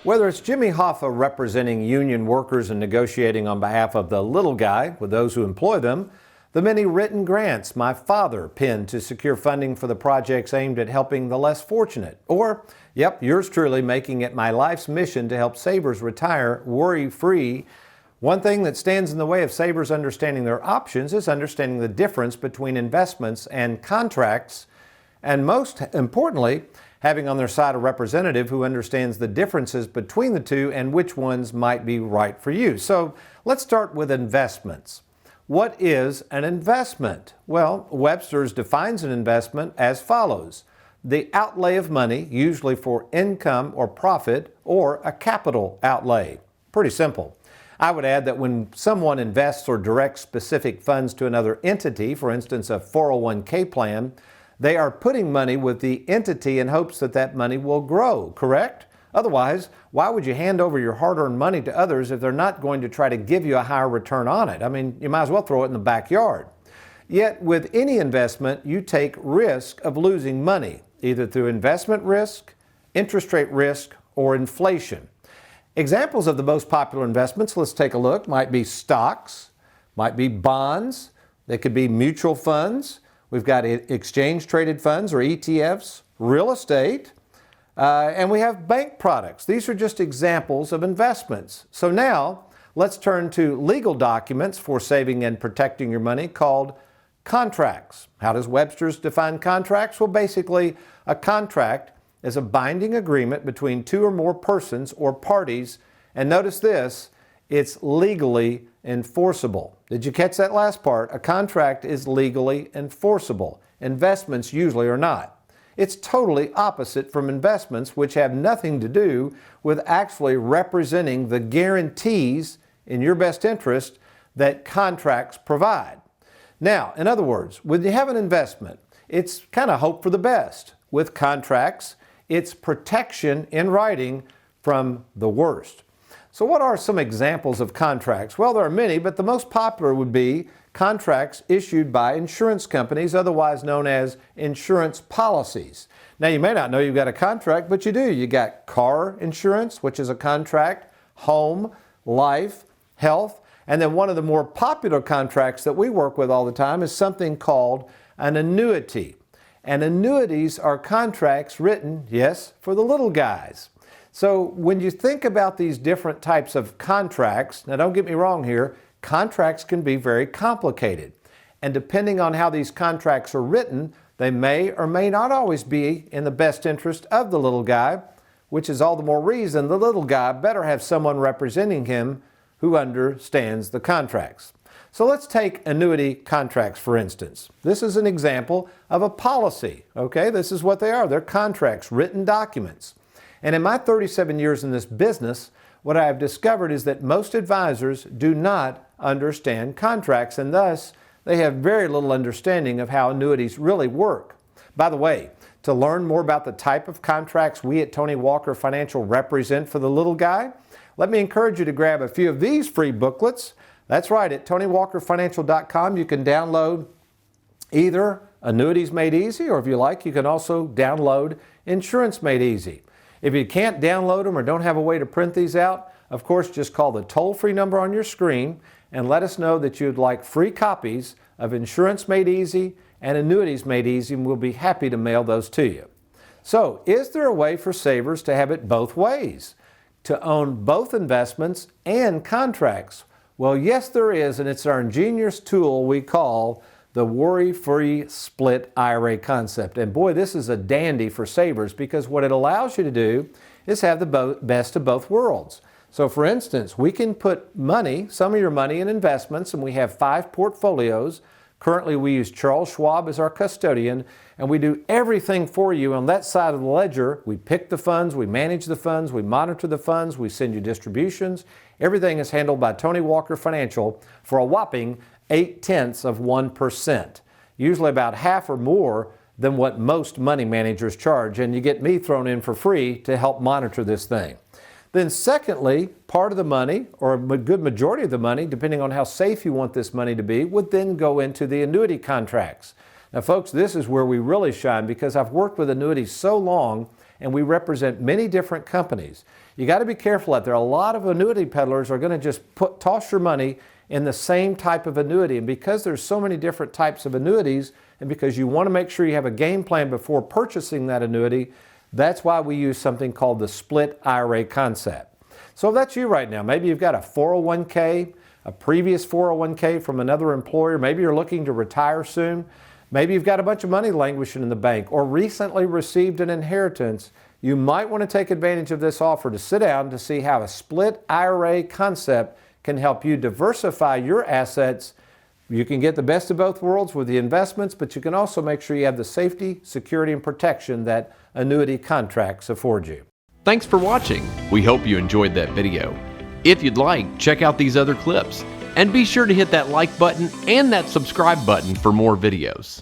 Whether it's Jimmy Hoffa representing union workers and negotiating on behalf of the little guy with those who employ them, the many written grants my father penned to secure funding for the projects aimed at helping the less fortunate, or, yours truly making it my life's mission to help savers retire worry-free. One thing that stands in the way of savers understanding their options is understanding the difference between investments and contracts, and most importantly, having on their side a representative who understands the differences between the two and which ones might be right for you. So let's start with investments. What is an investment? Well, Webster's defines an investment as follows: the outlay of money, usually for income or profit, or a capital outlay. Pretty simple. I would add that when someone invests or directs specific funds to another entity, for instance, a 401k plan, they are putting money with the entity in hopes that that money will grow, correct? Otherwise, why would you hand over your hard-earned money to others if they're not going to try to give you a higher return on it? I mean, you might as well throw it in the backyard. Yet, with any investment, you take risk of losing money, either through investment risk, interest rate risk, or inflation. Examples of the most popular investments, let's take a look, might be stocks, might be bonds, they could be mutual funds. We've got exchange-traded funds or ETFs, real estate, and we have bank products. These are just examples of investments. So now, let's turn to legal documents for saving and protecting your money called contracts. How does Webster's define contracts? Well, basically, a contract is a binding agreement between two or more persons or parties, and notice this, it's legally enforceable. Did you catch that last part? A contract is legally enforceable. Investments usually are not. It's totally opposite from investments, which have nothing to do with actually representing the guarantees in your best interest that contracts provide. Now, in other words, when you have an investment, it's kind of hope for the best. With contracts, it's protection in writing from the worst. So what are some examples of contracts? Well, there are many, but the most popular would be contracts issued by insurance companies, otherwise known as insurance policies. Now, you may not know you've got a contract, but you do. You got car insurance, which is a contract, home, life, health, and then one of the more popular contracts that we work with all the time is something called an annuity. And annuities are contracts written, yes, for the little guys. So when you think about these different types of contracts, now don't get me wrong here, contracts can be very complicated. And depending on how these contracts are written, they may or may not always be in the best interest of the little guy, which is all the more reason the little guy better have someone representing him who understands the contracts. So let's take annuity contracts, for instance. This is an example of a policy, okay? This is what they are. They're contracts, written documents. And in my 37 years in this business, what I have discovered is that most advisors do not understand contracts, and thus they have very little understanding of how annuities really work. By the way, to learn more about the type of contracts we at Tony Walker Financial represent for the little guy, let me encourage you to grab a few of these free booklets. That's right, at TonyWalkerFinancial.com you can download either Annuities Made Easy, or if you like, you can also download Insurance Made Easy. If you can't download them or don't have a way to print these out, of course, just call the toll-free number on your screen and let us know that you'd like free copies of Insurance Made Easy and Annuities Made Easy, and we'll be happy to mail those to you. So, is there a way for savers to have it both ways? To own both investments and contracts? Well, yes, there is, and it's our ingenious tool we call the worry-free split IRA concept. And boy, this is a dandy for savers because what it allows you to do is have the best of both worlds. So for instance, we can put money, some of your money in investments, and we have 5 portfolios. Currently, we use Charles Schwab as our custodian, and we do everything for you on that side of the ledger. We pick the funds, we manage the funds, we monitor the funds, we send you distributions. Everything is handled by Tony Walker Financial for a whopping 0.8%, usually about half or more than what most money managers charge, and you get me thrown in for free to help monitor this thing. Then secondly, part of the money, or a good majority of the money, depending on how safe you want this money to be, would then go into the annuity contracts. Now folks, this is where we really shine because I've worked with annuities so long and we represent many different companies. You got to be careful out there. A lot of annuity peddlers are going to just toss your money in the same type of annuity. And because there's so many different types of annuities, and because you want to make sure you have a game plan before purchasing that annuity, that's why we use something called the split IRA concept. So if that's you right now, maybe you've got a 401k, a previous 401k from another employer, maybe you're looking to retire soon, maybe you've got a bunch of money languishing in the bank or recently received an inheritance, you might want to take advantage of this offer to sit down to see how a split IRA concept can help you diversify your assets. You can get the best of both worlds with the investments, but you can also make sure you have the safety, security, and protection that annuity contracts afford you. Thanks for watching. We hope you enjoyed that video. If you'd like, check out these other clips. And be sure to hit that like button and that subscribe button for more videos.